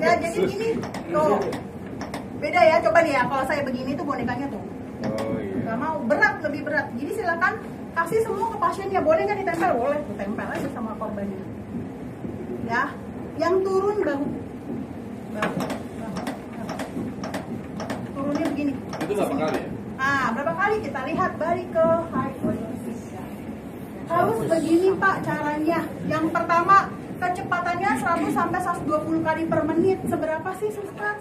Ya jadi gini tuh. Beda ya, coba nih ya. Kalau saya begini tuh bonekanya tuh. Oh iya. Gak mau, berat, lebih berat. Jadi silakan kasih semua ke pasiennya. Boleh nggak ditempel? Boleh, tuh tempel aja sama korbannya. Ya, yang turun bahu. Turunnya begini. Itu berapa kali ya? Nah, berapa kali kita lihat balik ke high position. Harus begini Pak caranya. Yang pertama, kecepatannya 100 sampai 120 kali per menit. Seberapa sih, Suster?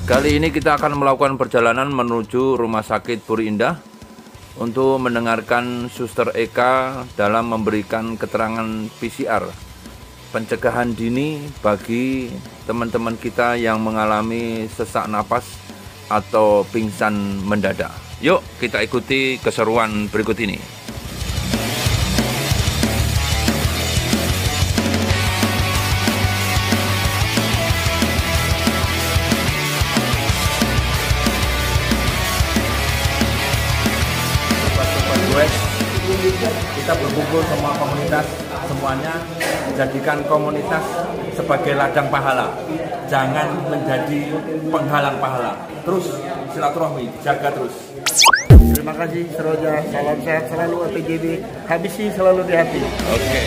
Kali ini kita akan melakukan perjalanan menuju Rumah Sakit Puri Indah untuk mendengarkan Suster Eka dalam memberikan keterangan PCR pencegahan dini bagi teman-teman kita yang mengalami sesak napas atau pingsan mendadak. Yuk kita ikuti keseruan berikut ini. Kita berkumpul semua komunitas, semuanya jadikan komunitas sebagai ladang pahala, jangan menjadi penghalang pahala. Terus silaturahmi, jaga terus. Terima kasih Seroja, salam sehat selalu APJB, habisi selalu di hati. Oke.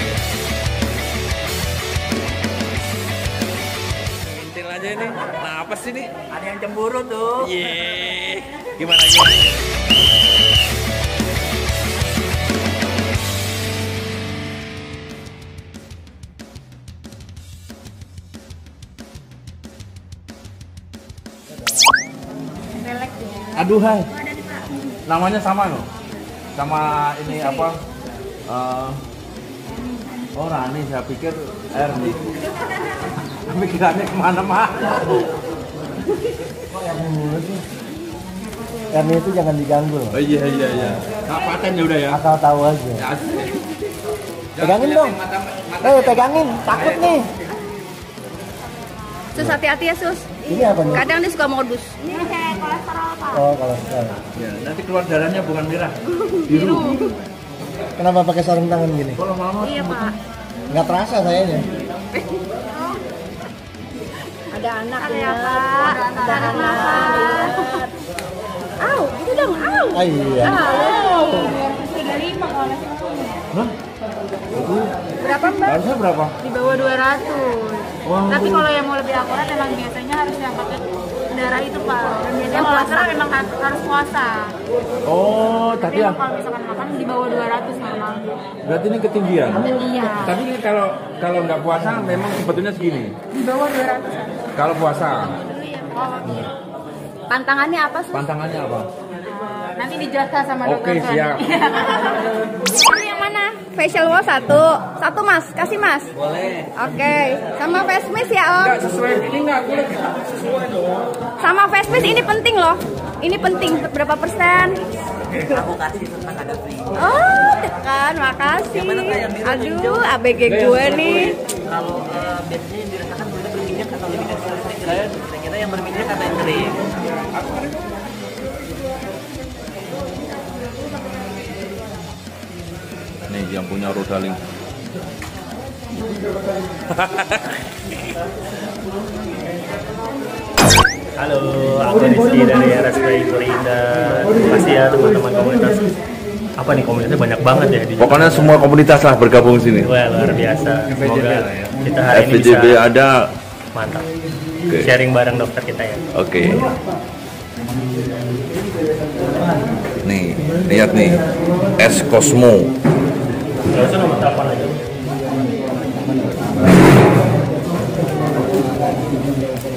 Intil aja ini. Nah, apa sih ini? Ada yang cemburu tuh. Yeay. Gimana gimana? Aduh hai, namanya sama loh, sama ini apa? Oh Rani, saya pikir Erni. Pikirannya kemana-mana. Erni itu jangan diganggu. Oh iya. Nah, paten ya udah ya. Asal tahu aja. Ya, Pegangin dong. Pegangin, takut nih. Sus, hati-hati ya Sus. Ini apa nih? Kadang dia suka modus. Ini kayak kolesterol Pak. Oh, kolesterol. Ya, nanti keluar darahnya bukan merah, biru. Kenapa pakai sarung tangan gini? Kalau lama Iya Pak. Nggak terasa sayanya. Ada anak Ada ya Pak. Ada anak. Au, itu dong, au. Ah iya. 35 kolesterolnya. Hah? Berapa Mbak? Harusnya berapa? Di bawah 200. Wah. Tapi kalau yang mau lebih akurat memang biasanya harus yang pakai darah itu Pak. Dan biasanya kolesterol memang harus puasa. Oh, Tapi tapi yang kalau misalkan makan di bawah 200 normal. berarti ini ketinggian. Iya. Tapi ini kalau nggak puasa memang sebetulnya segini. Di bawah 200 kan. Kalau puasa, Oh, iya. Pantangannya apa Sus? pantangannya apa? Nanti dijelaskan sama dokter. Oke, siap. Ini yang mana? Facial wash satu Mas, kasih Mas. Boleh. Oke, sama face mist ya Om. Nggak sesuai, ini nggak boleh sesuai dong. Sama face mist ini penting loh. Ini penting, berapa persen? Aku kasih tentang ada free. Oh, tekan, makasih. Yang mana, Kak? Yang biru, Aduh, hijau? ABG gue nih. Kalau biasanya yang dirasakan kulit berminyak atau lebih dari kering. Kira-kira yang berminyak atau yang kering? Nih yang punya Rodaling. Halo, aku Rizky dari RSPI Puri Indah. Terima kasih ya teman-teman komunitas. Apa nih komunitasnya banyak banget ya di Pokoknya semua komunitas lah bergabung sini. Wah, luar biasa. Semoga kita hari ini FPJB bisa ada. mantap. Oke. Sharing bareng dokter kita ya. Oke. Nih, lihat nih. Es Cosmo. Gak usah nomor telepon aja.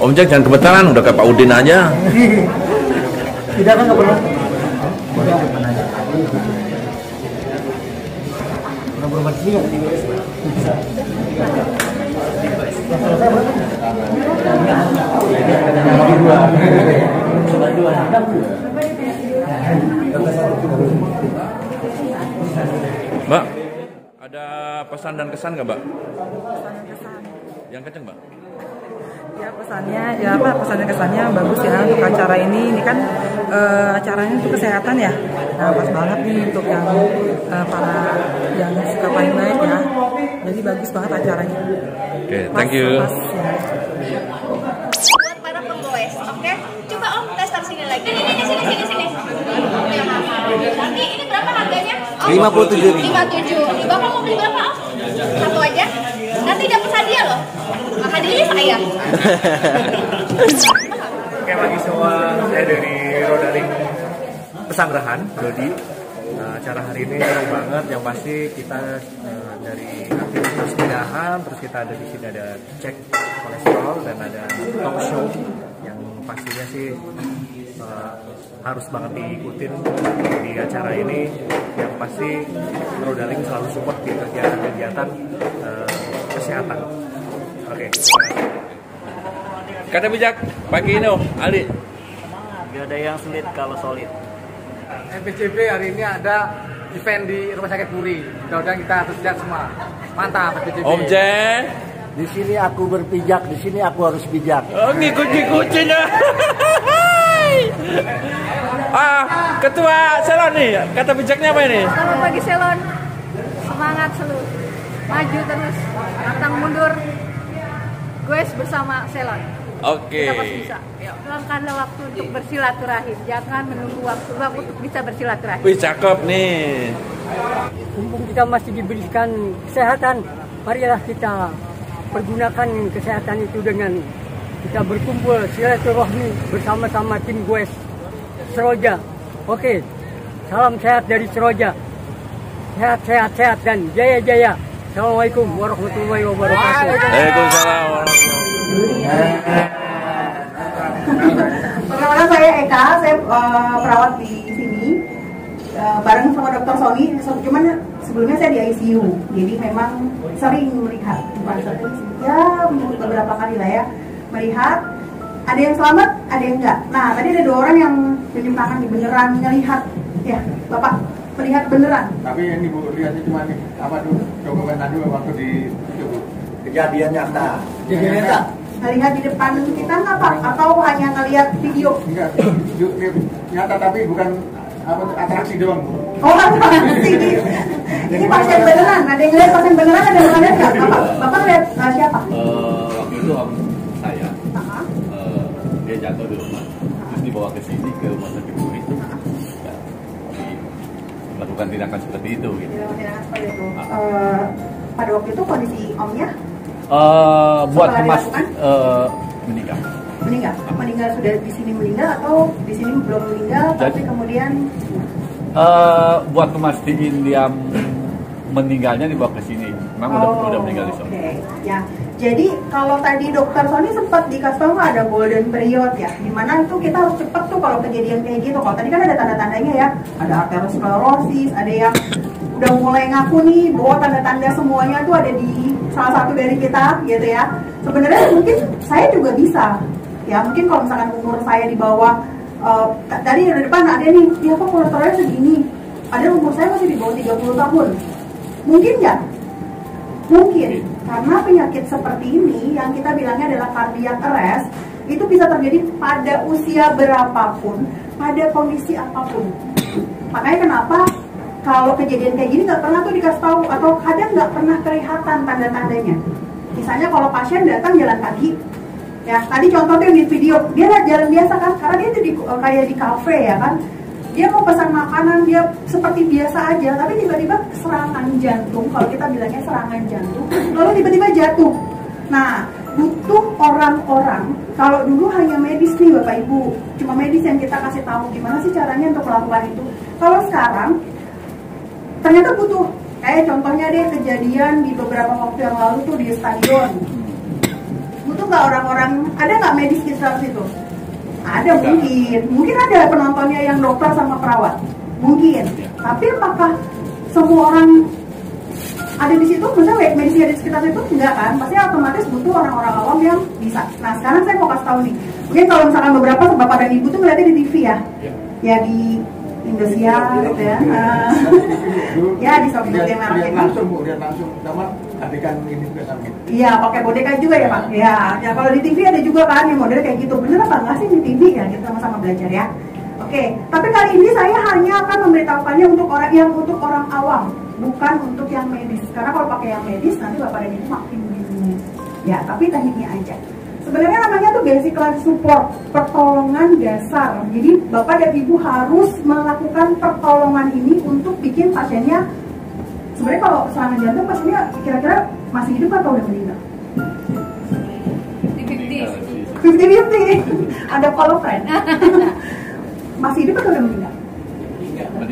Om Jack jangan gemetaran, udah kayak Pak Udin aja. Tidak kan nggak perlu. Mbak, ada pesan dan kesan nggak, Mbak? Yang kenceng, Mbak? Ya pesannya, ya apa pesannya kesannya bagus ya untuk acara ini. Ini kan acaranya untuk kesehatan ya. Nah pas banget nih untuk yang para yang suka main ya. Jadi bagus banget acaranya. Oke, thank you. Buat para penggoes, oke? Coba Om tes sini lagi. Sini. Nanti ini berapa harganya? Om? 57. 57. Bapak mau beli berapa Om? Satu aja. Nanti dapat hadiah loh. Hadiahnya saya. Oke, pagi semua, saya dari Rodaling Pesanggerahan, Dodi. Acara hari ini seru banget, yang pasti kita dari aktivitas pindahan, terus kita ada di sini ada cek kolesterol dan ada talk show yang pastinya sih harus banget diikutin di acara ini. Yang pasti Rodaling selalu support di kegiatan-kegiatan kesehatan. Oke. Kata bijak pagi ini, Ali. Gak ada yang sulit kalau solid. MPCB hari ini ada event di Rumah Sakit Puri. Mudah-mudahan kita antusias semua. Mantap MPCB. Om Je. Di sini aku berpijak, di sini aku harus bijak. Oh, ngikut-ngikutin ya. Ketua Selon nih, kata bijaknya apa ini? Selamat pagi Selon. Semangat selalu. Maju terus, pantang mundur. Gue bersama Selon. Oke. Kita pasti bisa. Yuk, luangkanlah waktu untuk bersilaturahim. Jangan menunggu waktu luang untuk bisa bersilaturahim. Wih, cakep nih. Mumpung kita masih diberikan kesehatan, marilah kita pergunakan kesehatan itu dengan kita berkumpul silaturahmi bersama-sama tim Goes Seroja. Oke, salam sehat dari Seroja. Sehat dan jaya-jaya. Assalamualaikum warahmatullahi wabarakatuh. Waalaikumsalam warahmatullahi Perkenalkan saya Eka, saya perawat di sini bareng sama Dr. Sony. Cuman sebelumnya saya di ICU, jadi memang sering melihat, bukan sering, ya beberapa kali lah ya melihat. Ada yang selamat, ada yang enggak. Nah tadi ada 2 orang yang tunjuk tangan beneran ngelihat, ya Bapak melihat beneran. Tapi ini Bu, lihatnya cuma nih, apa tuh dokumen tadi waktu di itu Bu. Kejadian nyata. Melihat di depan kita nggak Pak? Atau hanya ngelihat video? Enggak, nyata tapi bukan apa atraksi doang Bu. Oh atraksi. Ini pasien beneran. Ada yang lihat pasien beneran, ada yang lihat nggak? Bapak lihat siapa? Waktu itu om saya, dia jatuh di rumah, terus dibawa ke sini ke rumah sakit Puri itu, ya, melakukan tindakan seperti itu. Gitu. Tindakan seperti itu. Pada waktu itu kondisi omnya? Buat memastikan meninggal sudah di sini meninggal atau di sini belum meninggal? Tapi kemudian buat memastikan dia meninggalnya dibawa ke sini. Memang udah meninggal di sana. Okay. Ya. Jadi kalau tadi Dokter Sony sempat dikasih tahu ada golden period ya, dimana itu kita harus cepet tuh kalau kejadian kayak gitu. Kalau tadi kan ada tanda-tandanya ya, ada arteriosklerosis, ada yang udah mulai ngaku nih bahwa tanda-tanda semuanya tuh ada di salah satu dari kita gitu ya. Sebenarnya mungkin saya juga bisa ya, mungkin kalau misalkan umur saya di bawah tadi di depan ada nih, ya kok kolesterolnya segini, padahal umur saya masih di bawah 30 tahun. Mungkin nggak? Mungkin, karena penyakit seperti ini yang kita bilangnya adalah cardiac arrest, itu bisa terjadi pada usia berapapun, pada kondisi apapun. Makanya kenapa kalau kejadian kayak gini nggak pernah tuh dikasih tahu, atau kadang nggak pernah kelihatan tanda-tandanya. Misalnya kalau pasien datang jalan kaki, ya tadi contohnya yang di video, dia jalan biasa kan, karena dia tuh kayak di kafe ya kan, dia mau pesan makanan, dia seperti biasa aja, tapi tiba-tiba serangan jantung, kalau kita bilangnya serangan jantung, lalu tiba-tiba jatuh. Nah, butuh orang-orang, kalau dulu hanya medis nih Bapak Ibu, cuma medis yang kita kasih tahu gimana sih caranya untuk melakukan itu. Kalau sekarang, ternyata butuh, kayak contohnya deh kejadian di beberapa waktu yang lalu tuh di stadion. Butuh nggak orang-orang, ada nggak medis di sekitar situ? Ada mungkin ada penontonnya yang dokter sama perawat, mungkin. Tapi apakah semua orang ada di situ, maksudnya medis di sekitar itu enggak kan? Pasti otomatis butuh orang-orang awam yang bisa. Nah sekarang saya mau kasih tahu nih, mungkin kalau misalkan beberapa bapak dan ibu tuh ngeliatnya di TV ya, ya di Indosiar gitu ya, ya di Sobat yang lihat langsung Bu, lihat langsung sama adegan ini juga sama. Iya, pakai boneka juga ya Pak. Ya, ya kalau di TV ada juga kan yang model kayak gitu. Bener apa enggak sih di TV ya? Kita sama-sama belajar ya. Oke, tapi kali ini saya hanya akan memberitahukannya untuk orang awam, bukan untuk yang medis. Karena kalau pakai yang medis nanti bapak dan ibu makin bingung. Ya, tapi tekniknya aja. Sebenarnya namanya tuh basic life support, pertolongan dasar. Jadi bapak dan ibu harus melakukan pertolongan ini untuk bikin pasiennya. Sebenarnya kalau serangan jantung pasiennya kira-kira masih hidup atau udah meninggal? 50-50. Ada follow friend. Masih hidup atau udah meninggal?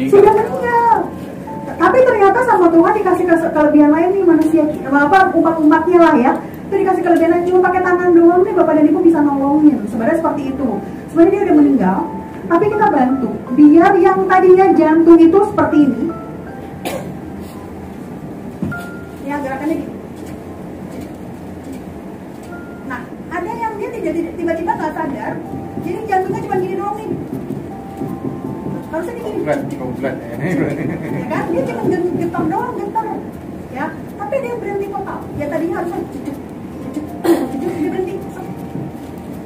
Sudah meninggal. Tapi ternyata sama Tuhan dikasih kelebihan lain nih manusia, umat-umatnya lah ya. Itu dikasih kelebihan lain, cuma pakai tangan doang nih bapak dan ibu bisa nolongin. Sebenarnya seperti itu. Sebenarnya dia udah meninggal, tapi kita bantu biar yang tadinya jantung itu seperti ini. Ya gerakannya gitu. Nah, ada yang dia tiba-tiba nggak sadar, jadi jantungnya cuma gini doang nih. Harusnya gini. Ya kan, dia cuma getar doang, getar. Ya, tapi dia berhenti total. Ya tadinya harusnya cucuk, dia berhenti.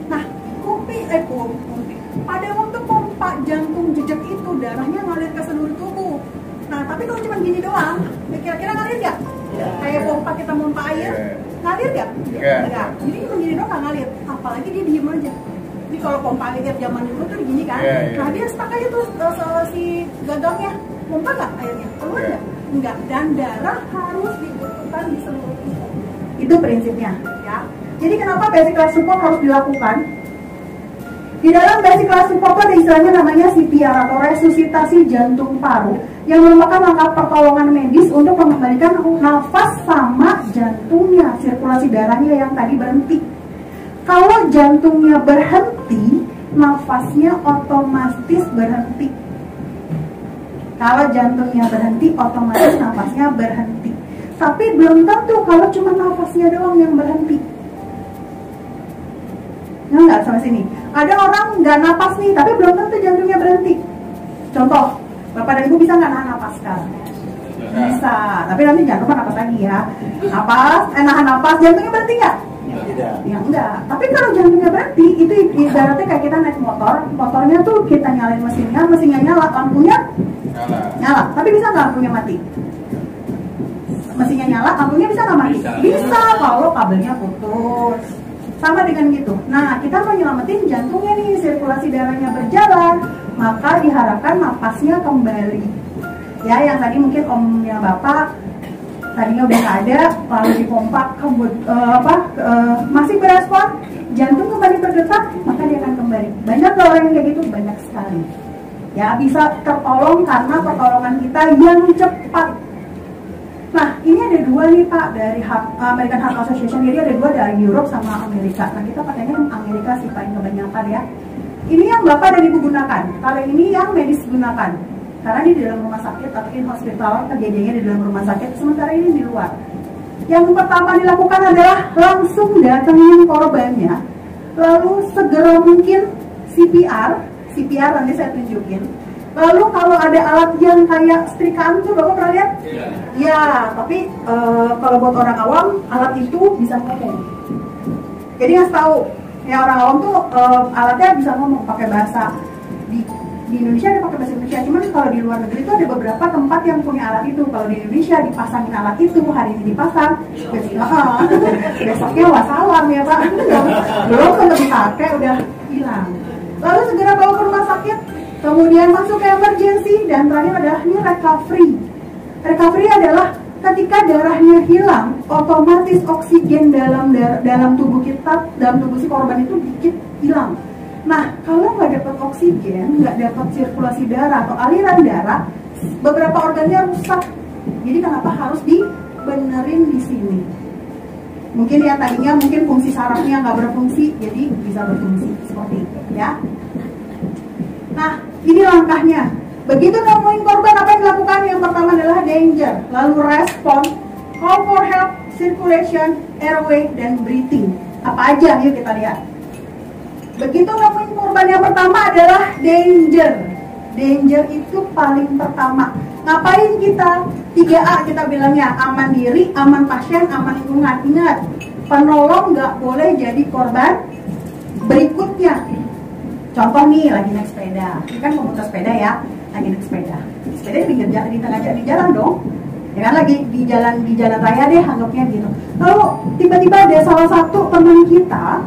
Nah, kumpi. Pada waktu pompa jantung jejak itu darahnya ngalir ke seluruh tubuh. Nah, tapi kalau cuma gini doang, kira-kira ngalir nggak? Kayak pompa kita pompa air, ngalir nggak? Nggak. Jadi gini doang nggak ngalir. Apalagi dia diem aja. Jadi kalau pompa air zaman dulu tuh gini kan, nah dia stuck aja tuh si gagangnya, pompa nggak airnya? Keluar nggak? Enggak. Dan darah harus dibutuhkan di seluruh tubuh. Itu prinsipnya, ya. Jadi kenapa basic life support harus dilakukan? Di dalam basic life support ada istilahnya namanya CPR atau resusitasi jantung paru, yang merupakan langkah pertolongan medis untuk mengembalikan nafas sama jantungnya, sirkulasi darahnya yang tadi berhenti. Kalau jantungnya berhenti, nafasnya otomatis berhenti. Kalau jantungnya berhenti, otomatis nafasnya berhenti. Tapi belum tentu kalau cuma nafasnya doang yang berhenti. Enggak, sampai sini. Ada orang nggak napas nih, tapi belum tentu jantungnya berhenti. Contoh, bapak dan ibu bisa nggak nahan napas sekarang? Bisa, tapi nanti jangan lupa napas lagi ya. Nahan napas, jantungnya berhenti nggak? Tidak. Ya enggak. Tapi kalau jantungnya berhenti, itu ibaratnya kayak kita naik motor. Motornya tuh kita nyalain mesinnya nyala, lampunya nyala. Tapi bisa nggak lampunya mati? Mesinnya nyala, lampunya bisa nggak mati? Bisa kalau kabelnya putus. Sama dengan gitu. Nah, kita mau nyelamatin jantungnya nih, sirkulasi darahnya berjalan, maka diharapkan napasnya kembali. Ya, yang tadi mungkin omnya bapak tadinya udah nggak ada, lalu dipompa masih berespon, jantung kembali berdetak, maka dia akan kembali. Banyak orang yang kayak gitu, banyak sekali. Ya, bisa tertolong karena pertolongan kita yang cepat. Nah, ini ada dua nih Pak dari American Heart Association. Jadi ada dua dari Europe sama Amerika. Nah, kita pakainya yang Amerika sih paling kebanyakan ya. Ini yang Bapak dan Ibu gunakan. Kalau ini yang medis gunakan. Karena ini di dalam rumah sakit atau in hospital, kejadiannya di dalam rumah sakit. Sementara ini di luar. Yang pertama dilakukan adalah langsung datangin korbannya. Lalu segera mungkin CPR nanti saya tunjukin. Lalu kalau ada alat yang kayak setrikaan tuh Bapak pernah lihat? Ya, tapi kalau buat orang awam alat itu bisa ngomong. Jadi nggak tahu, ya orang awam tuh alatnya bisa ngomong pakai bahasa di Indonesia ada pakai bahasa Indonesia. Cuman kalau di luar negeri itu ada beberapa tempat yang punya alat itu. Kalau di Indonesia dipasangin alat itu, hari ini dipasang, besoknya wassalam ya Pak. Belum kalau dipakai udah hilang. Lalu segera bawa ke rumah sakit. Kemudian masuk ke emergency, dan terakhir adalah ini recovery. Recovery adalah ketika darahnya hilang, otomatis oksigen dalam tubuh kita, dalam tubuh si korban itu dikit hilang. Nah, kalau nggak dapat oksigen, nggak dapat sirkulasi darah atau aliran darah, beberapa organnya rusak. Jadi kenapa harus dibenerin di sini? Mungkin yang tadinya mungkin fungsi sarafnya nggak berfungsi, jadi bisa berfungsi seperti itu, ya. Nah, ini langkahnya. Begitu nemuin korban, apa yang dilakukan? Yang pertama adalah danger, lalu respon, call for help, circulation, airway, dan breathing. Apa aja? Yuk kita lihat. Begitu nemuin korban yang pertama adalah danger. Danger itu paling pertama. Ngapain kita? 3A kita bilangnya, aman diri, aman pasien, aman lingkungan. Ingat, penolong nggak boleh jadi korban berikutnya. Contoh nih, lagi naik sepeda. Ini kan komunitas sepeda ya, lagi naik sepeda. Sepeda di pinggir jalan, di tengah jalan dong. Ya kan, lagi di jalan raya deh, anggapnya gitu. Lalu tiba-tiba ada salah satu teman kita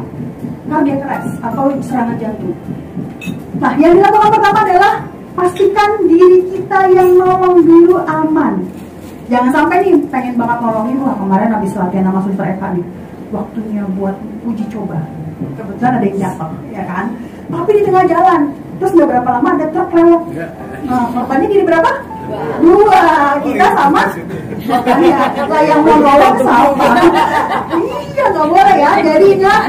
cardiac arrest atau serangan jantung. Nah, yang dilakukan pertama adalah pastikan diri kita yang nolong dulu aman. Jangan sampai nih pengen banget nolongin, wah kemarin habis latihan sama Suster Eka nih, waktunya buat uji coba. Kebetulan ada yang jatuh, ya kan? Tapi di tengah jalan, terus nggak berapa lama ada truk lewat. Nah, korbannya jadi berapa? 2. Kita sama makanya lah yang mau nolong sama. Iya, nggak boleh ya. Jadi ingat,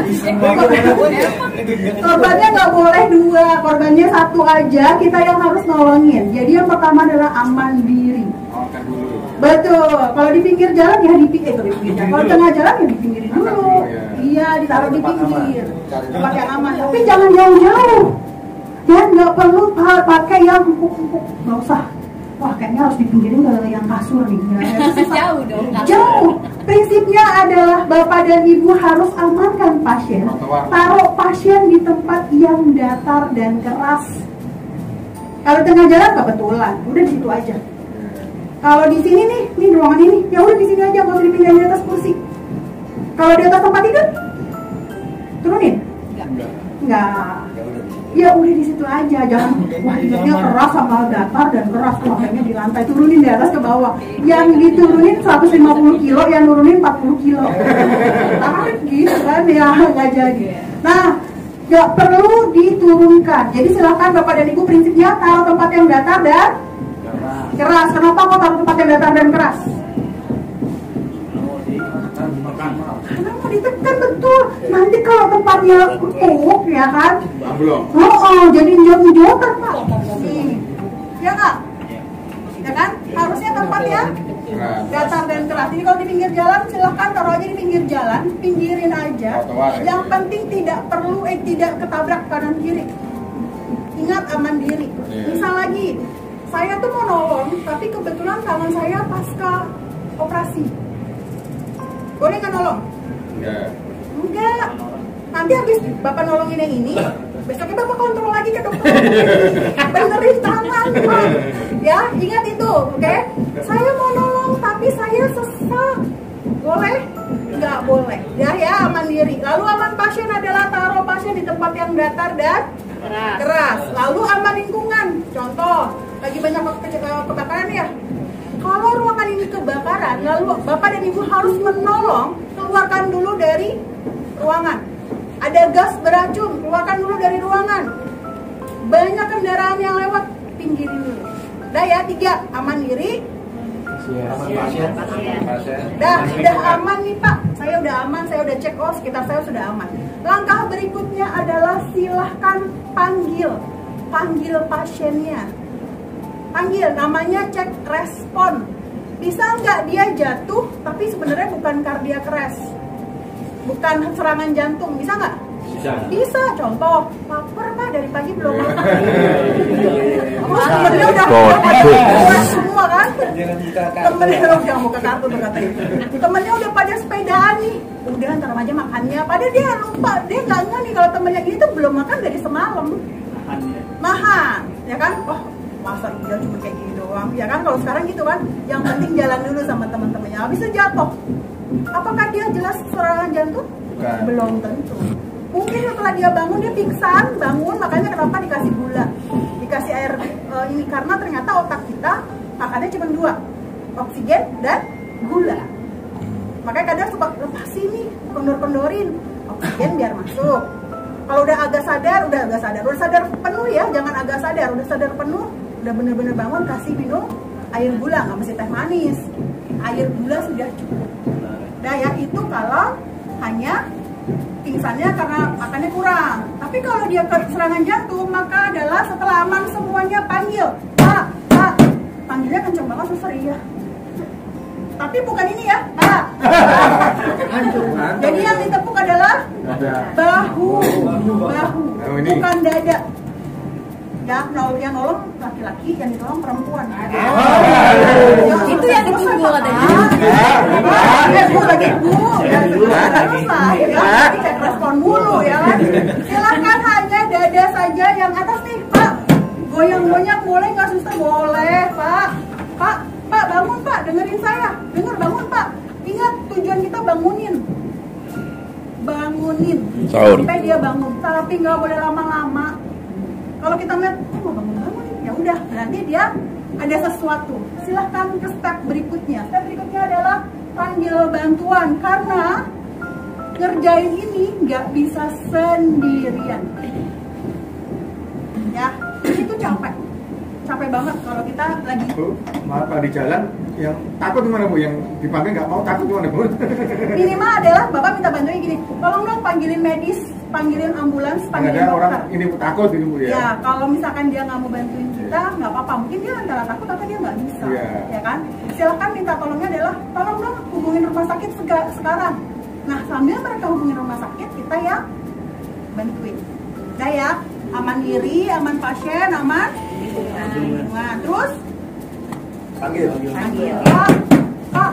korbannya nggak boleh 2, korbannya 1 aja. Kita yang harus nolongin. Jadi yang pertama adalah aman diri. Betul. Kalau di pinggir jalan ya di pinggir jalan. Kalau di tengah jalan ya di pinggirin dulu. Iya, ditaruh di pinggir. Tempat yang aman. Tapi jangan jauh-jauh. Dan nggak perlu pakai yang empuk-empuk. Nggak usah. Wah, kayaknya harus dipinggirin ke yang kasur nih. Jauh dong. Jauh. Prinsipnya adalah Bapak dan Ibu harus amankan pasien. Taruh pasien di tempat yang datar dan keras. Kalau tengah jalan kebetulan, udah di situ aja. Kalau di sini nih ruangan ini, ya udah di sini aja, nggak usah dipinggirin di atas kursi. Kalau di atas tempat tidur, turunin? Enggak. Ya udah di situ aja, jangan wah tidurnya keras sama datar dan keras, makanya di lantai, turunin di atas ke bawah. Yang diturunin 150 kilo, yang nurunin 40 kilo. Tarik gitu kan ya, nggak jadi. Nah, nggak perlu diturunkan. Jadi silakan Bapak dan Ibu, prinsipnya taruh tempat yang datar dan keras. Kenapa kok taruh tempat yang datar dan keras? Karena mau ditekan, betul. Nanti kalau tempatnya empuk ya kan, jadi njot-njotan Pak. Ya nggak? Ya kan? Harusnya tempatnya datar dan keras. Jadi kalau di pinggir jalan silahkan taruh aja di pinggir jalan, pinggirin aja. Yang penting tidak ketabrak kanan kiri. Ingat, aman diri. Misal lagi, saya tuh mau nolong, tapi kebetulan tangan saya pasca operasi. Boleh nggak nolong? Enggak. Nanti habis Bapak nolongin yang ini, besoknya Bapak kontrol lagi ke dokter. Benerin tangan, Pak. Ya, ingat itu, oke? Saya mau nolong, tapi saya sesak. Boleh? Nggak boleh. Ya, aman diri. Lalu aman pasien adalah taruh pasien di tempat yang datar dan keras. Lalu aman lingkungan. Contoh, lagi banyak kebakaran ya. Kalau ruangan ini kebakaran, lalu Bapak dan Ibu harus menolong, keluarkan dulu dari ruangan. Ada gas beracun, keluarkan dulu dari ruangan. Banyak kendaraan yang lewat, pinggirin dulu. Udah ya, 3, aman diri. Udah aman nih Pak, saya udah aman, saya udah cek, oh sekitar saya sudah aman. Langkah berikutnya adalah silahkan panggil pasiennya. Panggil, namanya cek respon. Bisa nggak dia jatuh, tapi sebenarnya bukan cardiac arrest, bukan serangan jantung, bisa nggak? Bisa. Contoh, lapar Pak, dari pagi belum makan. Temennya udah semua kan? Temennya udah buka kartu tuh katanya. Temennya udah pada sepedaan nih, udah ntar aja makannya. Padahal dia lupa, dia nggak nih kalau temennya gini tuh belum makan dari semalam. Nahan, ya kan? Oh, masa dia cuma kayak gini doang, ya kan? Kalau sekarang gitu kan, yang penting jalan dulu sama teman-temannya. Habis itu jatuh, apakah dia jelas serangan jantung? Bukan. Belum tentu. Mungkin setelah dia bangun, dia pingsan, makanya kenapa dikasih gula, dikasih air ini, karena ternyata otak kita makannya cuma 2, oksigen dan gula. Makanya kadang suka lepasin nih, kendor-kendorin oksigen biar masuk. Kalau udah agak sadar, udah sadar penuh ya, jangan agak sadar, udah sadar penuh, udah bener-bener bangun, kasih minum air gula, nggak mesti teh manis, air gula sudah cukup. Nah ya, itu kalau hanya pingsannya karena makannya kurang. Tapi kalau dia serangan jantung, maka adalah setelah aman semuanya panggil, Pak, panggilnya kenceng banget suster, iya. Tapi bukan ini ya, Pak. Jadi yang ditepuk adalah bahu, bukan dada. Ya, yang nolong laki-laki, yang ditolong perempuan. Itu yang ditunggu katanya. Bu lagi Bu, terus lah, ya, cek respon mulu ya kan. Silakan hanya dada saja, yang atas nih Pak. Goyang-goyang boleh nggak suster? Boleh Pak. Pak bangun Pak, dengerin saya. Bangun Pak. Ingat tujuan kita bangunin. Sahur. Sampai dia bangun. Tapi nggak boleh lama-lama. Kalau kita ngeliat, mau bangun, ya udah, nanti dia ada sesuatu. Silahkan ke step berikutnya. Step berikutnya adalah panggil bantuan, karena ngerjain ini nggak bisa sendirian. Ya, itu capek banget kalau kita lagi. Bu, maaf Pak, di jalan yang takut gimana Bu? Yang dipanggil nggak mau takut gimana Bu? Minimal adalah Bapak minta bantuin gini, tolong dong panggilin medis, panggilin ambulans, panggilin ada dokter. orang ini takut gitu Bu ya? Ya, kalau misalkan dia nggak mau bantuin kita, nggak apa-apa. Mungkin dia antara takut atau dia nggak bisa, ya kan? Silahkan minta tolongnya adalah, tolong dong hubungin rumah sakit sekarang. Nah, sambil mereka hubungin rumah sakit, kita ya bantuin. Udah ya, aman diri, aman pasien, aman. Nah, terus Panggil. Pak,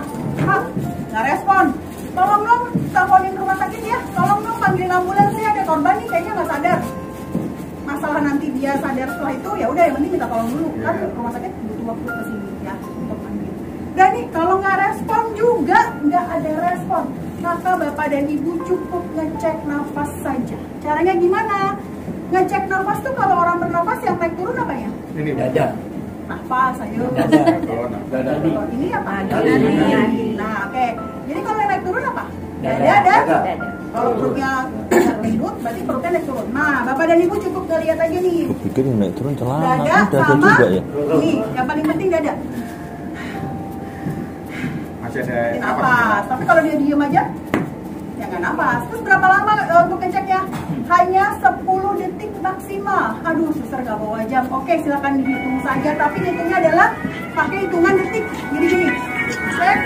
nggak respon. Tolong dong teleponin rumah sakit ya. Tolong dong panggilin ambulans ya, ada korban nih kayaknya nggak sadar. Masalah nanti dia sadar setelah itu, ya udah yang penting kita tolong dulu. Kan rumah sakit butuh waktu kesini ya untuk panggil. Dan nih kalau nggak respon juga, nggak ada respon, maka Bapak dan Ibu cukup ngecek nafas saja. Caranya gimana? Ngecek nafas tuh kalau orang bernafas yang naik turun apa ya? Ini dada. Nafas, ayo. Dada. Ini apa? Nah, oke. Jadi kalau yang naik turun apa? Dada. Kalau perutnya gendut, berarti perutnya naik turun. Nah, Bapak dan Ibu cukup lihat aja nih. Pikir yang naik turun celana, Dada sama juga ya. Nih, yang paling penting dada. Masih ada Nafas. Tapi kalau dia diem aja, ya nggak nafas. Terus berapa lama untuk ngeceknya? Hanya 10 detik maksimal. Aduh, suster nggak bawa jam. Oke, silakan dihitung saja. Tapi hitungnya adalah pakai hitungan detik. Jadi gini, cek,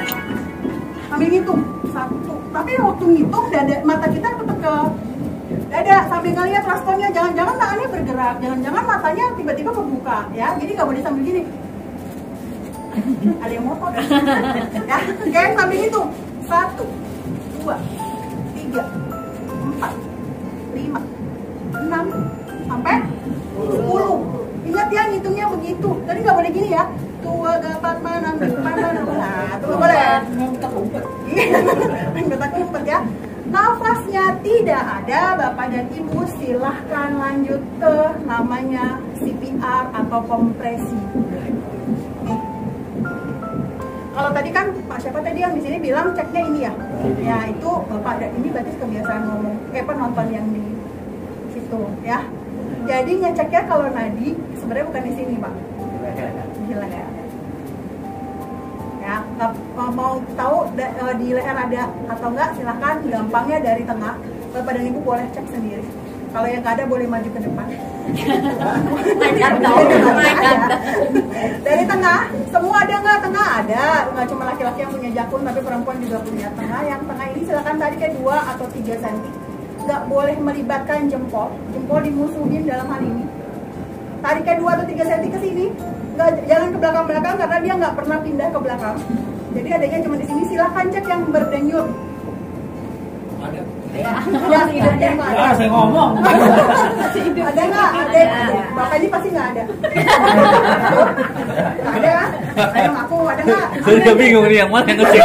sambil hitung 1. Tapi waktu ngitung, mata kita tetap ke dada sambil ngeliat responnya. Jangan-jangan tangannya bergerak, jangan-jangan matanya tiba-tiba kebuka, ya. Jadi nggak boleh sambil gini. Ada yang motor ya. Oke, sambil hitung 1, 2, 3, 4, 5, 6, sampai 10. Ingat ya, ngitungnya begitu. Tadi nggak boleh gini ya. Tua dapat mana, nah, itu nggak boleh. Nggak ngumpet ya. Nafasnya tidak ada, Bapak dan Ibu silahkan lanjut ke namanya CPR atau kompresi. Nih. Kalau tadi kan Pak siapa tadi yang di sini bilang ceknya ini ya. Ya itu Bapak dan ini berarti kebiasaan ngomong penonton yang di situ ya. Jadi ngeceknya kalau nadi sebenarnya bukan di sini Pak. Gila ya. Ya, mau tahu di leher ada atau enggak silahkan, gampangnya dari tengah. Bapak dan Ibu boleh cek sendiri. Kalau yang nggak ada boleh maju ke depan. Dari tengah, semua ada nggak? Tengah ada, nggak cuma laki-laki yang punya jakun, tapi perempuan juga punya tengah. Yang tengah ini silakan tarik ke 2 atau 3 cm. Nggak boleh melibatkan jempol dimusuhin dalam hal ini. Tarik ke 2 atau 3 cm ke sini, jangan ke belakang-belakang karena dia nggak pernah pindah ke belakang. Jadi adanya cuma di sini. Silakan cek yang berdenyut. Ada. Ya, saya ngomong. Ada nggak? Ada. Bapak ini pasti nggak ada. Ada kan? Ayo ngaku, ada nggak? Saya juga bingung nih yang mana yang ngecek.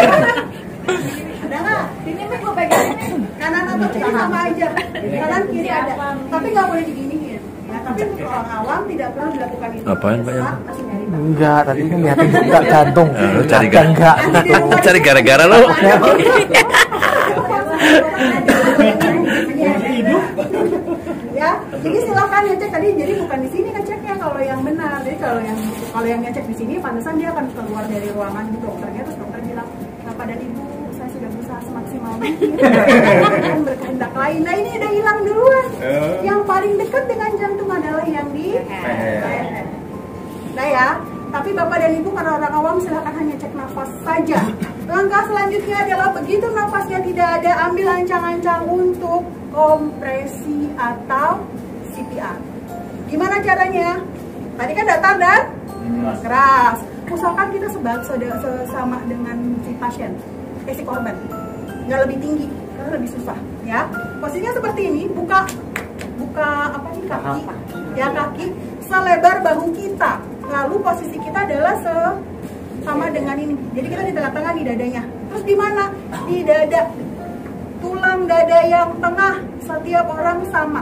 Ada nggak? Ini gue pegang kanan atau kiri sama aja. Kanan kiri ada. Tapi nggak boleh diginiin. Ya, tapi untuk orang awam tidak perlu dilakukan itu. Apain Pak ya? Enggak, tadi kan liatin buka jantung. Cari gara-gara lo. Ya, jadi silakan ngecek tadi. Jadi bukan di sini ngeceknya kalau yang benar. Jadi kalau yang ngecek di sini, pantesan dia akan keluar dari ruangan dokternya, terus dokter bilang, Bapak dan Ibu, saya sudah berusaha semaksimal mungkin berkehendak lain. Nah ini udah hilang duluan. Yang paling dekat dengan jantung adalah yang di leher. Nah ya, tapi Bapak dan Ibu karena orang awam silakan hanya cek nafas saja. Langkah selanjutnya adalah begitu nafasnya tidak ada, ambil ancang-ancang untuk kompresi atau CPR. Gimana caranya? Tadi kan datar dan keras. Usahakan kita sesama dengan si pasien, si korban, nggak lebih tinggi karena lebih susah. Ya, posisinya seperti ini. Buka apa nih, kaki, ya kaki selebar bahu kita. Lalu posisi kita adalah sama dengan ini. Jadi kita di tengah-tengah di dadanya. Terus di mana? Di dada. Tulang dada yang tengah setiap orang sama.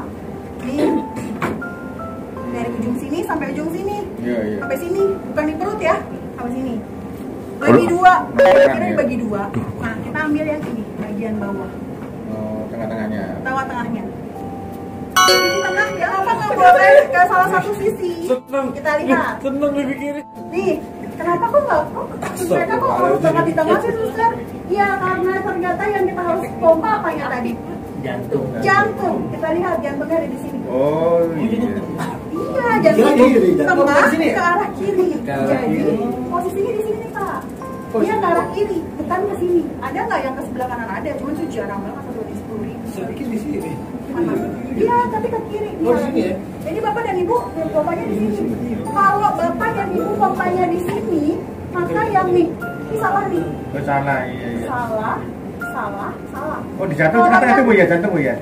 Dari ujung sini sampai ujung sini. Sampai sini, bukan di perut ya. Sampai sini. Bagi dua. Kira-kira dibagi dua. Nah, kita ambil yang ini, bagian bawah. Oh, tengah-tengahnya. Tengah-tengahnya. Di tengah ya, apa nggak boleh ke salah satu sisi. Kita lihat. Seneng dipikirin. Nih, kenapa kok mereka kok harus banget di tengah sih, suster? Iya, karena ternyata yang kita harus pompa apa ya tadi? Jantung. Kita lihat jantungnya ada di sini. Oh iya. Iya, jantung tengah ke arah kiri. Jadi posisinya di sini Pak. Dia ke arah kiri, bukan ke sini. Ada nggak yang ke sebelah kanan? Ada, cuma itu jarang banget, satu di 10.000. Saya pikir di sini. Iya, tapi ke kiri. Oh, di sini ya? Jadi bapak dan ibu pompanya di sini. Kalau bapak dan ibu pompanya di sini, maka yang nih, ini salah nih. Oh, salah, iya. Salah. Oh, di jantung ternyata itu Bu ya, jantung Bu ya.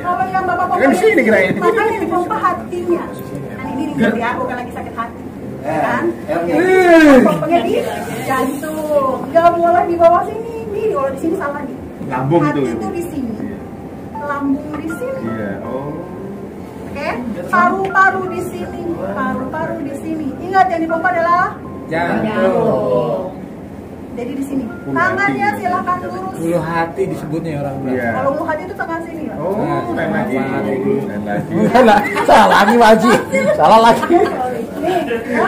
Kalau yang bapak pompa di sini kirain. maka yang dipompa hatinya. Nah, ini ribet ya, bukan lagi sakit hati. Kan? Pompanya di jantung. Nggak boleh di bawah sini. Nih, kalau di sini salah nih. Lambung hati itu. Itu di sini. Lambung di sini. Iya, oh. Oke, paru-paru di sini, paru-paru di sini. Ingat yang dipompa adalah jantung. Jadi di sini. Tangannya silakan lurus. Ulu hati disebutnya orang bilang. Kalau ulu hati itu tengah sini lah. Oh, lain lagi. Salah lagi Waji. Salah lagi. Nih, ya.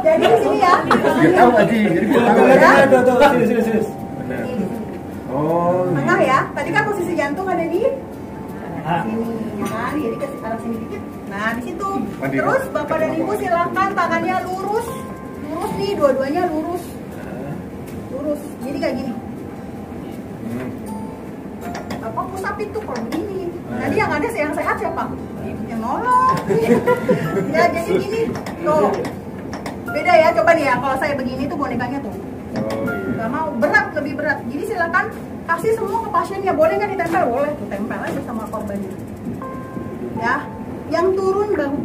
Jadi di sini ya. Biar tahu Waji. Jadi biar tahu ya. Sini. Oh. Tengah ya. Tadi kan posisi jantung ada di sini, ya kan? Jadi ke arah sini dikit. Nah, di situ. Terus bapak dan ibu silakan tangannya lurus. Lurus nih, dua-duanya lurus. Lurus. Jadi kayak gini. Apa pusat itu kalau begini. Jadi yang ada yang sehat siapa? Yang nolong. Ya jadi gini. Tuh. Beda ya, coba nih ya. Kalau saya begini tuh bonekanya tuh. Oh iya. Gak mau, berat, lebih berat. Jadi silakan kasih semua ke pasiennya. Boleh nggak ditempel? Boleh, tuh tempel aja sama korbannya. Ya, yang turun bahu.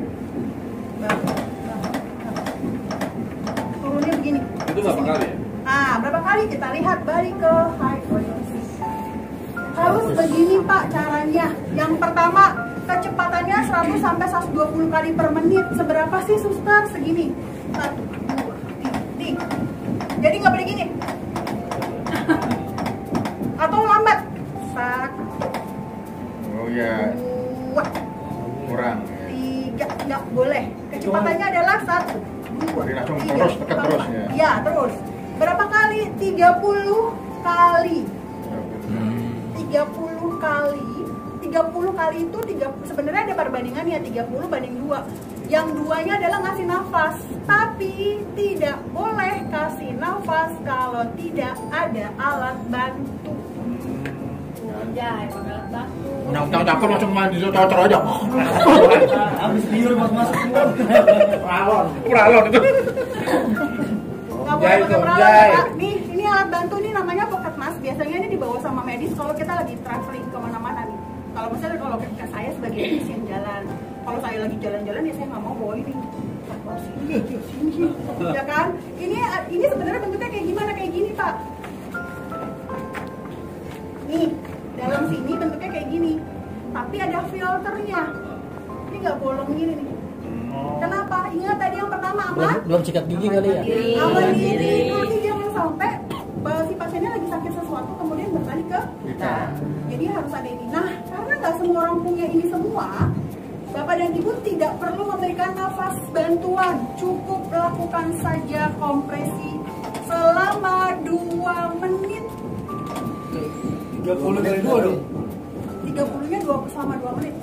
Turunnya begini. Itu berapa kali? Nah, berapa kali kita lihat balik ke high position. Harus begini Pak caranya. Yang pertama, kecepatannya 100 sampai 120 kali per menit. Seberapa sih suster? Segini. 1, 2, 3. Jadi nggak boleh gini. Atau lambat. 1. Oh ya. 2. Kurang. 3. Nggak boleh. Kecepatannya adalah 1, 2, Jadi langsung 3. terus, tekan terus ya. Ya, terus. Berapa kali? 30 kali. 30 kali. 30 kali itu sebenarnya ada perbandingan ya 30 banding 2. Yang duanya adalah ngasih nafas. Tapi tidak boleh kasih nafas kalau tidak ada alat bantu. Ya, emang alat bantu. Undang-undang dapur langsung mandi cocor aja. Habis biur masuk. Pralon itu. Nggak boleh pakai peralatan ya, Pak. Nih, ini alat bantu nih namanya pocket mask. Biasanya ini dibawa sama medis kalau kita lagi traveling kemana-mana nih. Kalau misalnya kalau saya sebagai medis yang jalan, kalau saya lagi jalan-jalan ya saya nggak mau bawa ini. Sini, ya kan? Ini sebenarnya bentuknya kayak gimana? Kayak gini Pak. Nih, dalam sini bentuknya kayak gini. Tapi ada filternya. Ini nggak bolong gini nih. Kenapa? Ingat tadi yang pertama apa? Belum sikat gigi kali ya? Aman diri. Nanti jangan sampai si pasiennya lagi sakit sesuatu kemudian berbalik ke kita. Jadi harus ada ini. Nah, karena nggak semua orang punya ini semua, Bapak dan Ibu tidak perlu memberikan nafas bantuan. Cukup lakukan saja kompresi selama 2 menit. 30 kali 2 dong. 30-nya selama 2 menit.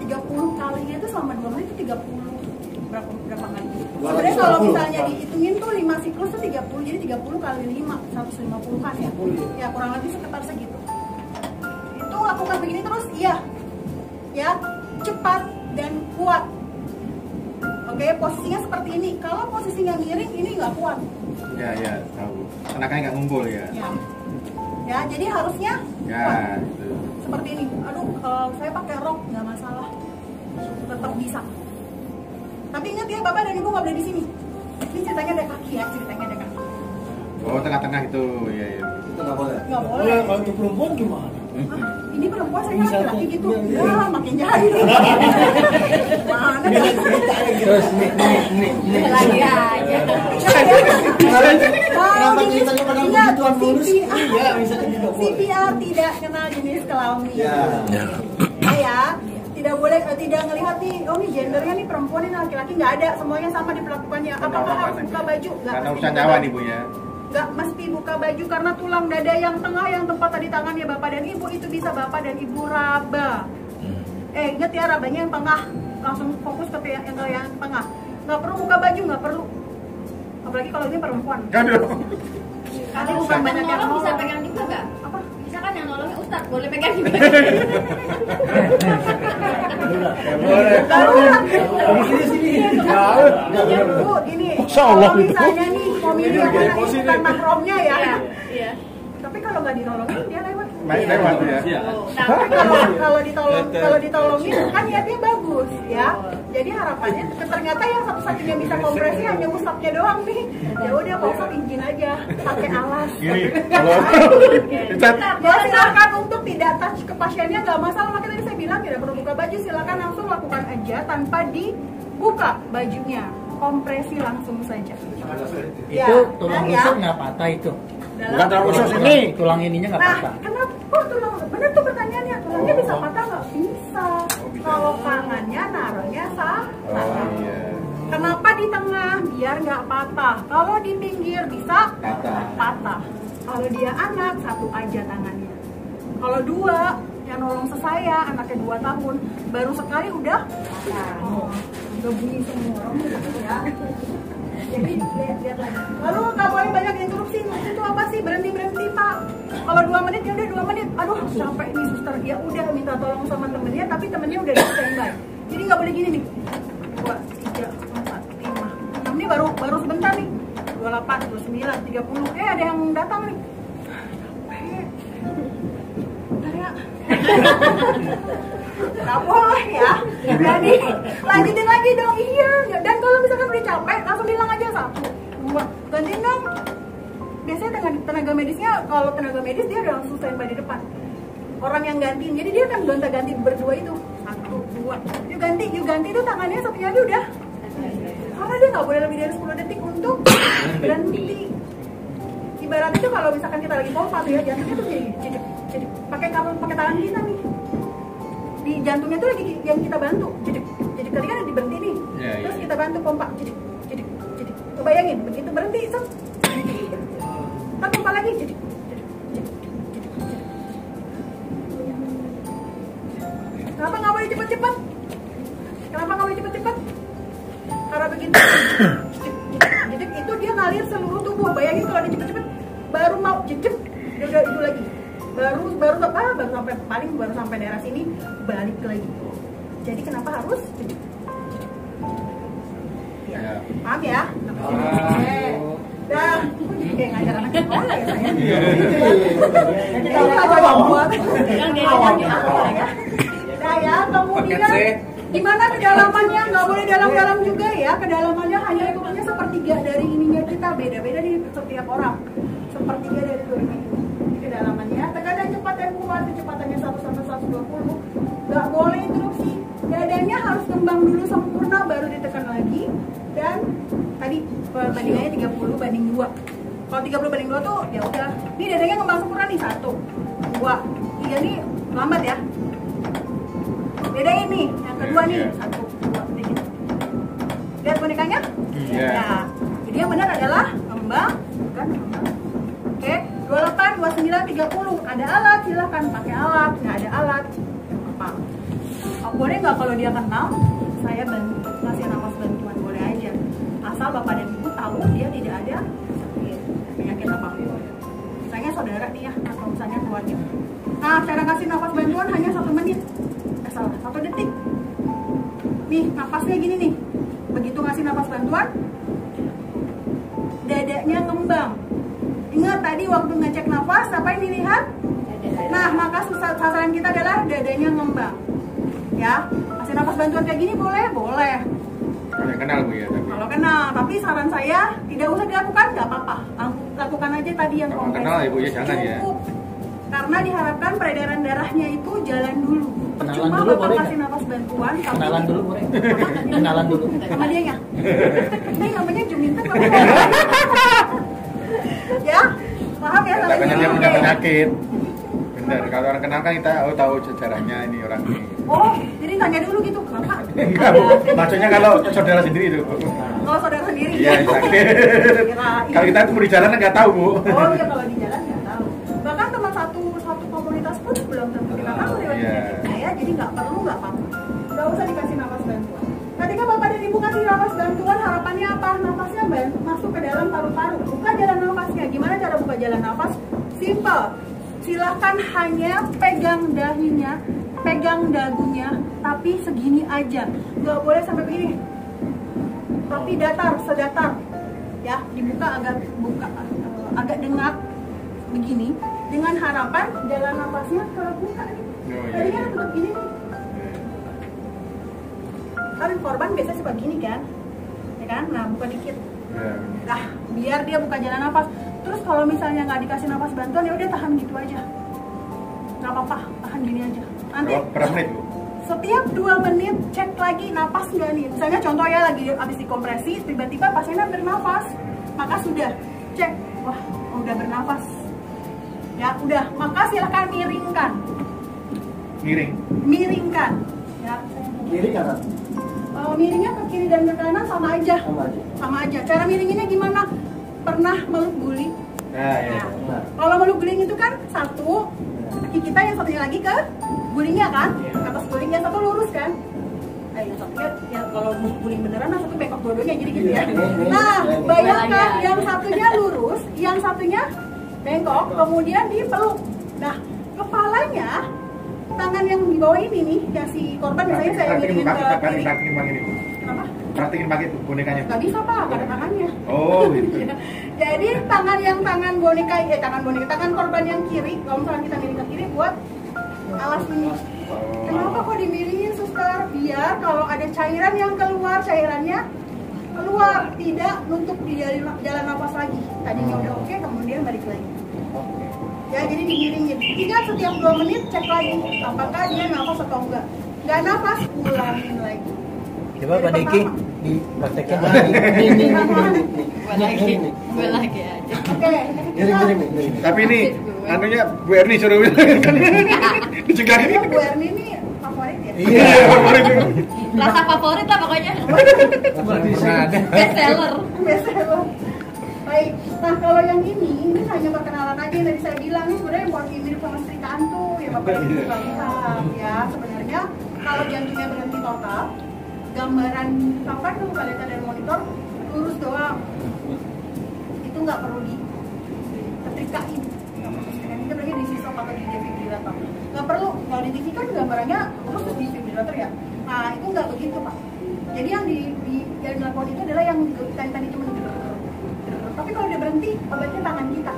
30 kalinya itu selama 2 menit itu 30 berapa kali. Sebenarnya kalau misalnya dihitungin tuh 5 siklus tuh 30, jadi 30 kali 5, 150-an ya. Ya kurang lebih sekitar segitu. Itu lakukan begini terus, iya. Ya, cepat dan kuat. Oke, posisinya seperti ini. Kalau posisinya miring, ini nggak kuat. Ya, tahu. Tenaga nggak ngumpul ya. Ya, jadi harusnya ya, gitu. Seperti ini. Aduh, kalau saya pakai rok nggak masalah, tetap bisa. Tapi ingat ya, Bapak dan Ibu nggak boleh di sini. Ini ceritanya ada kaki ya, ceritanya ada kaki. Oh, tengah-tengah itu, ya. Itu nggak boleh. Nggak boleh. Kalau itu perempuan gimana? Ini perempuan saya laki-laki gitu. Ya, makin jahat ini. Mana dah? Terus nih. Lagi aja. Kenapa ceritanya pada begituan mulus? Iya, bisa juga boleh. CPR tidak kenal jenis kelamin. Ya. Ya, tidak boleh, tidak ngelihat nih, oh nih gendernya nih perempuan ini laki-laki, nggak ada, semuanya sama diperlakukannya. Apakah harus buka baju? Nggak. Karena urusan nyawa nih Bu ya. Nggak mesti buka baju karena tulang dada yang tengah yang tempat tadi tangannya Bapak dan Ibu itu bisa Bapak dan Ibu raba. Ingat ya, rabanya yang tengah, langsung fokus ke yang tengah. Nggak perlu buka baju, nggak perlu. Apalagi kalau ini perempuan. Karena bukan banyak yang bisa pegang juga nggak? Apa? Bisa kan yang nolongnya Ustadz, boleh pegang juga. Bu, ini kalau misalnya nih pemilih yang mana bukan makromnya ya. Tapi kalau nggak ditolongin dia lewat. Lewat ya. Tapi kalau ditolongin kan niatnya bagus ya. Jadi harapannya ternyata yang satu-satunya bisa kompresi hanya Ustadznya doang nih. Ya udah Pak Ustadz izin aja pakai alas. Ya silakan untuk tidak touch ke pasiennya nggak masalah. Makanya tadi saya bilang tidak perlu buka baju, silakan langsung lakukan aja tanpa dibuka bajunya. Kompresi langsung saja. Itu tulang rusuk nggak patah itu. Bukan tulang rusuk ini, tulang ininya nggak patah. Nah, kenapa tulang? Bener tuh pertanyaannya, tulangnya bisa patah nggak? Bisa. Kalau tangannya naruhnya salah. Kenapa di tengah? Biar nggak patah. Kalau di pinggir bisa patah. Kalau dia anak, satu aja tangannya. Kalau dua, yang nolong sesaya, anaknya 2 tahun, baru sekali udah udah bunyi semua ya. Jadi lihat lagi. Lalu nggak boleh banyak interupsi. Itu apa sih? Berhenti Pak. Kalau 2 menit ya udah 2 menit. Aduh capek nih suster. Ya udah minta tolong sama temennya, tapi temennya udah di standby. Jadi nggak boleh gini nih. 2, 3, 4, 5, 6 nih baru sebentar nih. 28, 29, 30. Ada yang datang nih. Capek. Bentar ya. Nggak boleh ya. Jadi lanjutin lagi dong. Iya. Dan kalau misalkan udah capek, langsung bilang aja 1, 2. Gantiin dong. Biasanya dengan tenaga medisnya, kalau tenaga medis dia udah langsung standby di depan. Orang yang gantiin, jadi dia kan gonta-ganti berdua itu. 1, 2. Yuk ganti itu tangannya satunya lagi udah. Karena dia nggak boleh lebih dari 10 detik untuk berhenti. Ibaratnya tuh kalau misalkan kita lagi pompa tuh ya, jantungnya tuh jadi pakai tangan kita nih. Di jantungnya tuh lagi yang kita bantu. Jadi tadi kan diberhenti nih. Terus kita bantu pompa. Jadi. Bayangin begitu berhenti, set. Kita pompa lagi. Jadi. Kenapa nggak boleh cepet-cepet? Karena begitu. Jadi itu dia ngalir seluruh tubuh. Bayangin kalau dia cepet-cepet, baru mau jejek, dia udah itu lagi. Baru sampai daerah sini balik lagi. Jadi kenapa harus jejek? Ya. Paham ya? Dah, jadi kayak ngajar anak sekolah ya saya. Kita buat yang diajar di sekolah ya. Nah ya, kemudian gimana kedalamannya? Nggak boleh dalam-dalam juga ya. Kedalamannya hanya hitungnya sepertiga dari ininya kita. Beda-beda di setiap orang. Sepertiga dari tulang ini. Kedalamannya. Tekanan cepat dan kuat. Kecepatannya 1 sampai 120. Nggak boleh interupsi. Dadanya harus kembang dulu sempurna baru ditekan lagi. Dan tadi bandingannya 30 banding 2. Kalau 30 banding 2 tuh ya udah. Ini dadanya kembang sempurna nih 1, 2, 3 nih lambat ya. Bedain nih, yang kedua nih 1, 2, gitu. Lihat bonekanya? Ya. Jadi yang benar adalah kembang, bukan kembang. Oke, 28, 29, 30. Ada alat, silahkan pakai alat. Nggak ada alat, apa? Boleh nggak kalau dia kenal, saya bantu kasih nafas bantuan boleh. asal bapak dan ibu tahu dia tidak ada sakit penyakit apapun. Misalnya saudara nih ya, atau misalnya keluarga. Nah, cara kasih nafas bantuan hanya 1 menit. Salah, 1 detik. Nih, nafasnya gini nih. Begitu ngasih nafas bantuan, dadanya ngembang. Ingat tadi waktu ngecek nafas, apa yang dilihat? Nah, maka sasaran kita adalah dadanya ngembang. Ya, kasih nafas bantuan kayak gini boleh? Boleh. Kalau yang kenal Bu ya, tapi Kalau kenal, tapi saran saya tidak usah dilakukan, nggak apa-apa. Lakukan aja tadi yang kalau kompresi. kenal ya Bu ya, jangan ya. Cukup. Karena diharapkan peredaran darahnya itu jalan dulu. Kenalan Cuma dulu bapak boleh kasih nafas bantuan. tapi- Kenalan dulu boleh. Kenalan dulu. Sama dia ya? Ini namanya Juminten. Ya, paham ya? takutnya dia punya penyakit. Bener, kalau orang kenal kan kita tahu sejarahnya ini orang ini. Oh, jadi tanya dulu gitu, kenapa? Enggak Bu, maksudnya kalau saudara sendiri itu. Kalau saudara sendiri. Iya, sakit. Kirain. Kalau kita tuh di jalan nggak tahu Bu. Oh iya, kalau di jalan nggak tahu. Bahkan teman satu komunitas pun belum tentu kita tahu lewat Iya. saya, jadi nggak apa-apa. Nggak usah dikasih nafas bantuan. Ketika bapak dan ibu kasih nafas bantuan, harapannya apa? Nafasnya masuk ke dalam paru-paru. Buka jalan nafasnya. Gimana cara buka jalan nafas? Simple. Silahkan hanya pegang dahinya, pegang dagunya, tapi segini aja. Nggak boleh sampai begini. Tapi datar, sedatar. Ya, dibuka agak dengak begini. Dengan harapan jalan nafasnya terbuka nih. Tadinya tutup gini nih. Kan korban biasanya suka gini kan, ya kan? Nah, buka dikit. Nah, biar dia buka jalan nafas. Terus kalau misalnya nggak dikasih nafas bantuan, ya udah tahan gitu aja. Nggak apa-apa, tahan gini aja. Nanti Berapa menit Bu? setiap 2 menit cek lagi napas nggak nih. Misalnya contoh ya lagi habis dikompresi, tiba-tiba pasiennya bernafas, maka sudah cek, wah udah bernafas. Ya udah, maka silahkan miringkan. Miringkan. Ya. Kiri kanan. Miringnya ke kiri dan ke kanan sama aja. Sama aja. Cara miringinnya gimana? Pernah meluk guling? Nah. Kalau meluk guling itu kan satu kaki kita, yang satunya lagi ke gulingnya kan? Ke atas guling, yang satu lurus kan? Nah, yang satunya ya kalau guling beneran, yang satu bengkok dua-duanya jadi gitu ya. Nah, bayangkan yang satunya lurus, yang satunya bengkok, kemudian dipeluk. Nah, kepalanya, tangan yang di bawah ini nih, yang si korban misalnya saya miringin ke kiri. Praktikin pakai ini Bu. Kenapa? Praktikin pakai bonekanya. Gak bisa Pak, gak ada tangannya. Oh gitu. Jadi tangan korban yang kiri, kalau misalnya kita miring ke kiri buat alas ini. Kenapa kok dimiringin suster? Biar kalau ada cairan yang keluar, cairannya keluar, tidak nutup di jalan nafas lagi. Tadinya udah oke, kemudian balik lagi. Ya, jadi dimiringin. Ingat setiap 2 menit cek lagi apakah dia nafas atau enggak. Nggak nafas, ulangin lagi. Coba Pak Diki dipraktekin Gue lagi aja. Oke. Tapi ini anunya Bu Erni suruh dicegah. Bu Erni ini favorit ya? Iya, favorit. Rasa favorit lah pokoknya. Best seller. Baik, nah kalau yang ini hanya perkenalan aja yang tadi saya bilang. Ini sebenarnya buat mirip sama setrikaan tuh ya Bapak Ibu juga lihat ya. Sebenarnya kalau jantungnya berhenti total, gambaran apa tuh kalau lihat dari monitor lurus doang, itu nggak perlu disetrikain. Itu berarti di sisop atau di defibrillator. Nggak perlu, kalau di TV kan gambarannya terus di defibrillator ya. Nah itu nggak begitu Pak. Jadi yang yang dilakukan itu adalah yang tadi cuma tapi kalau dia berhenti, obatnya tangan kita,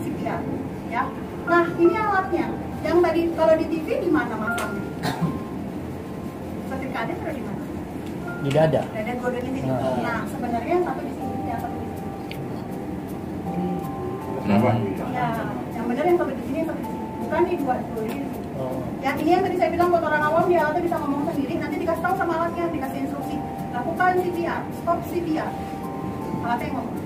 CPR, ya. Nah ini alatnya. Yang tadi kalau di TV di mana masangnya? Setrikaannya taruh di mana? Di dada. Dada dua-duanya di sini. Nah sebenarnya yang satu di sini, yang satu di sini. Kenapa? Ya, yang benar yang satu di sini, yang satu di sini. Bukan di dua ini. Ya ini yang tadi saya bilang buat orang awam, dia alatnya bisa ngomong sendiri. Nanti dikasih tahu sama alatnya, dikasih instruksi. Lakukan CPR, stop CPR. Alatnya yang ngomong.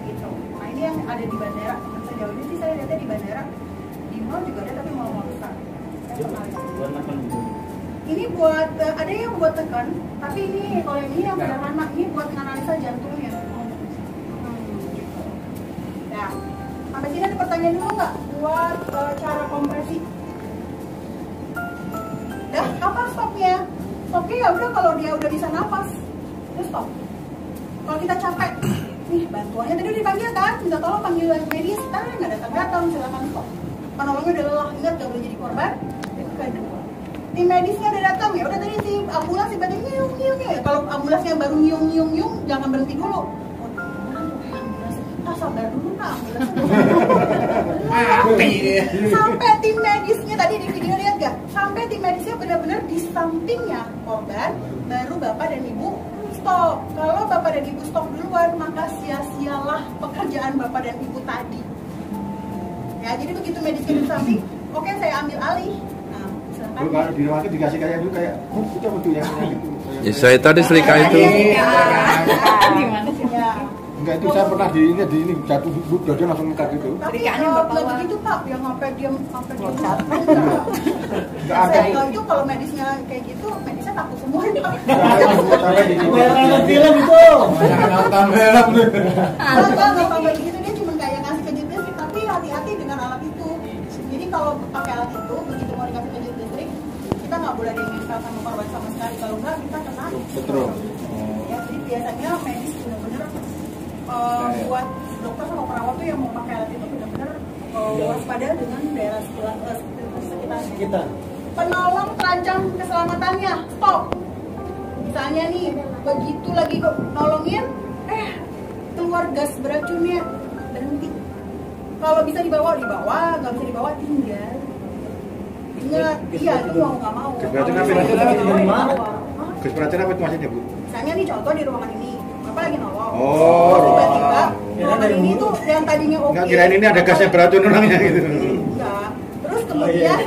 Gitu. Nah ini yang ada di bandara. Sejauh ini sih saya lihatnya di bandara. Di mall juga ada, tapi mall besar. Ini buat ada yang buat tekan, tapi ini kalau yang ini yang sederhana, ini buat analisa jantungnya. Gitu. Nah, sampai sini ada pertanyaan dulu nggak buat cara kompresi? Dah, apa stopnya? Stopnya ya udah kalau dia udah bisa nafas, terus stop. Kalau kita capek, nih bantuannya tadi udah dipanggil kan, minta tolong panggil medis, nggak datang, silakan kok. Penolongnya udah lelah, ingat gak boleh jadi korban. Tim medisnya udah datang ya, udah tadi si ambulans tiba-tiba nyiung ya. Kalau ambulansnya baru nyiung, jangan berhenti dulu. Sabar dulu Pak, sampai tim medisnya tadi di video lihat gak? Sampai tim medisnya benar-benar di sampingnya korban, baru bapak dan ibu stop. Kalau bapak dan ibu stop duluan, maka sia-sialah pekerjaan bapak dan ibu tadi. Ya, jadi begitu medisnya di samping, oke saya ambil alih. Nah, silakan. Kalau di rumah dikasih kayak itu kayak itu apa tuh yang itu? Ya, saya tadi selika itu. Gimana sih? Ya. Enggak, itu saya pernah di ini jatuh duduk dia langsung ngekat itu. Tapi nggak begitu Pak, yang sampai dia loncat. Enggak ada itu kalau medisnya kayak gitu, medisnya takut semua Pak. Sampai di sini. Film itu. Nonton film. Kalau begitu dia cuma kayak ngasih kejut listrik, tapi hati-hati dengan alat itu. Jadi kalau pakai alat itu, begitu mau dikasih kejut listrik, kita nggak boleh menempel sama korban sama sekali. Kalau nggak kita kena. Betul. Ya, jadi biasanya medis benar-benar buat dokter sama perawat tuh yang mau pakai alat itu benar-benar waspada dengan daerah sekitar. Penolong terancam keselamatannya, stop. Misalnya nih, begitu lagi nolongin, keluar gas beracunnya, berhenti. Kalau bisa dibawa, nggak bisa dibawa, tinggal. Ingat, iya itu mau nggak mau. Gas beracun apa? Gas beracun apa itu maksudnya Bu? Misalnya nih contoh di ruangan ini, Bapak lagi nolong. Oh. Tiba-tiba ruangan ini tuh yang tadinya oke. Enggak kirain ini ada gasnya beracun orangnya gitu. Enggak. Terus kemudian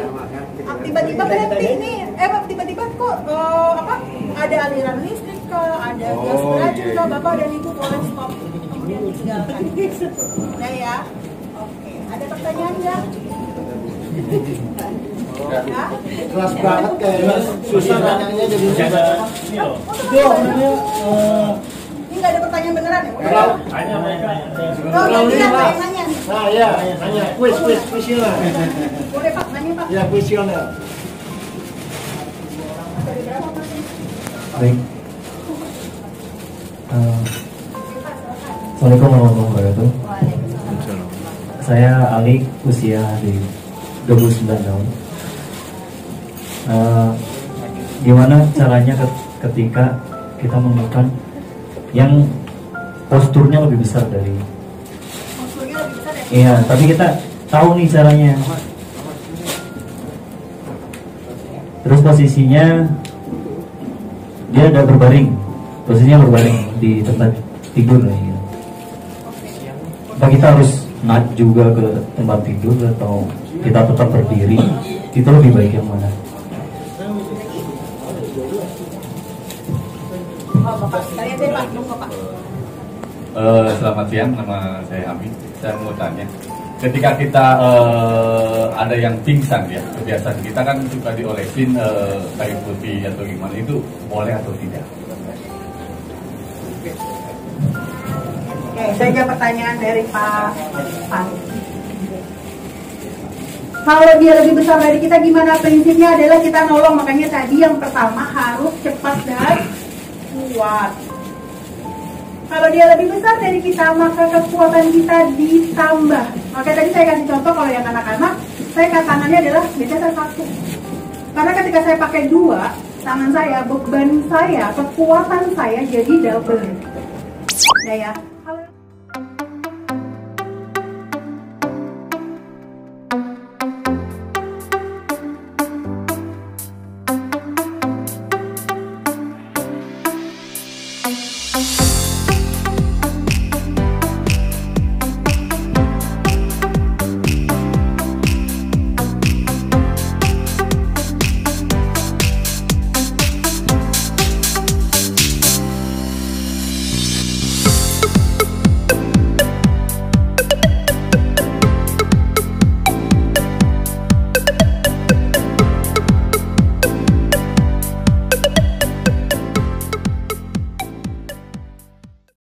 tiba-tiba berhenti nih. Tiba-tiba kok ada aliran listrik kah, ada gas beracun kah, Bapak dan Ibu boleh stop. Kemudian tinggalkan. Ya. Oke. Ada pertanyaan enggak? Ya? Kelas banget kayaknya. Susah nanyanya jadi susah. Itu namanya ini nggak ada pertanyaan beneran ya? Tanya mereka. Nanya. Nah, ya, nanya. Kuesioner. Boleh Pak, nanya Pak. Ya, kuesioner. Baik. Assalamualaikum warahmatullahi wabarakatuh. Saya Ali, usia di 29 tahun. Gimana caranya ketika kita menemukan yang posturnya lebih besar dari? Iya, tapi kita tahu nih caranya. Terus posisinya dia ada berbaring, posisinya berbaring di tempat tidur gitu. Apa kita harus naik juga ke tempat tidur atau kita tetap berdiri? Itu lebih baik yang mana? Selamat siang, nama saya Amin. Saya mau tanya, ketika kita ada yang pingsan ya, kebiasaan kita kan suka diolesin kayu putih atau gimana, itu boleh atau tidak? Oke, saya jawab pertanyaan dari Pak Pani. Kalau dia lebih besar dari kita gimana? Prinsipnya adalah kita nolong, makanya tadi yang pertama harus cepat dan kuat. Kalau dia lebih besar dari kita, maka kekuatan kita ditambah. Oke, tadi saya kasih contoh kalau yang anak-anak, saya tangannya adalah biasanya satu. Karena ketika saya pakai dua, tangan saya, beban saya, kekuatan saya jadi double. Nah ya. Kalau